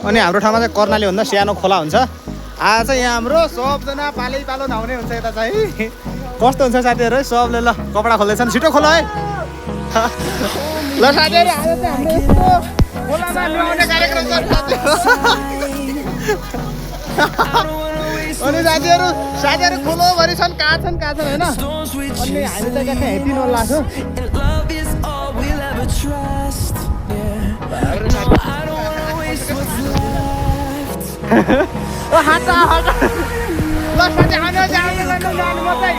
अनि हाम्रो ठाउँमा चाहिँ कर्णाली भन्दा सानो खोला हुन्छ। आज चाहिँ यहाँ हाम्रो सबजना पालै पालो नुहाउने हुन्छ यता चाहिँ। कस्तो हुन्छ साथीहरू है, सबले ल कपडा खोल्दैछन्, छिटो खोला है। ल साथीहरू आज चाहिँ हाम्रो यस्तो खोलामा नुहाउने कार्यक्रम छ अनि साथीहरू खोलोभरि छन्, कहाँ छन् होइन। अनि हामी चाहिँ कहाँ हेटिन होला छौँ। ल साथी आउनु मात्रै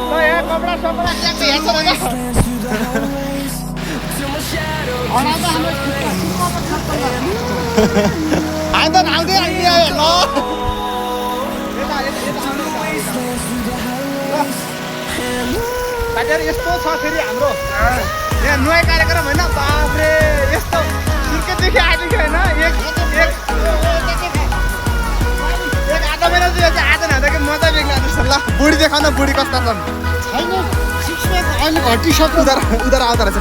ल यहाँ कपडा सपडा ट्याक्क हेर्छ आउँदै आइदियो ल साथीहरू यस्तो छ फेरि हाम्रो यहाँ नुहाइ कार्यक्रम होइन। बाफ्रे यस्तो सुर्खेतदेखि आइदिन्छ होइन। एक आधा महिना चाहिँ आज नहुँदाखेरि मजा बेग्ला जस्तो। ल बुढी देखाउन, बुढी कस्ता छन् छैन अहिले घटिसक्यो उनीहरू आउँदो रहेछ।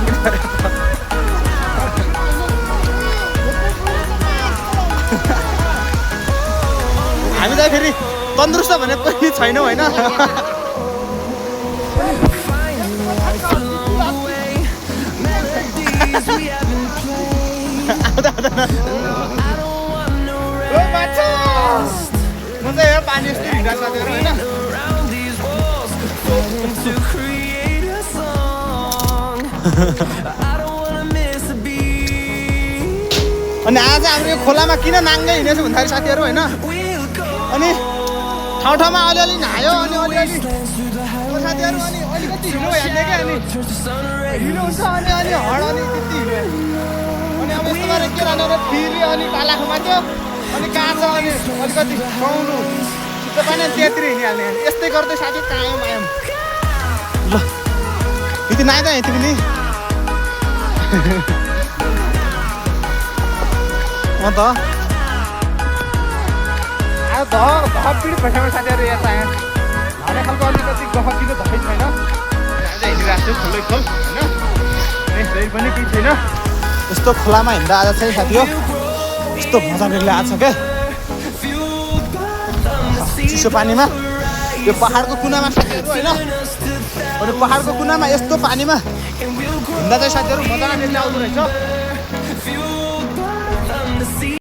हामी त फेरि तन्दुरुस्त भने पनि छैनौँ होइन। पानी यस्तो हिँड्दा साथीहरू होइन। अनि आज हाम्रो यो खोलामा किन नाङ्गै हिँडेछु भन्दाखेरि साथीहरू होइन, अनि ठाउँमा अलिअलि नहायो अनि अलिअलि साथीहरू अनि अलिकति हिलो हेर्ने क्या। अनि हिलो हुन्छ अनि हड अनि त्यति हिलो अनि अब यस्तो गरेर के लाने फेरि अनि पालाको माथ्यो अनि कहाँ छ अनि अलिकति गाउनु त्यो पनि त्यतिर हिँडिहाल्ने। यस्तै गर्दै साथी कायम आयौँ। ल यति नआए त यति पनि त अब पिँढी भइसक्यो साथीहरू। यता आयो हाने खालको अलिकति गफकिलो धकै छैन। आज हिँडिरहेको छु खोलै खोल होइन, फेरि पनि केही छैन। यस्तो खोलामा हिँड्दा आज चाहिँ साथी हो यस्तो मजा बेग्लै आएको छ क्या। चिसो पानीमा यो पहाडको कुनामा साथीहरू होइन, अनि पहाडको कुनामा यस्तो पानीमा हिँड्दा चाहिँ साथीहरू मजा बेग्लै आउँदो रहेछ।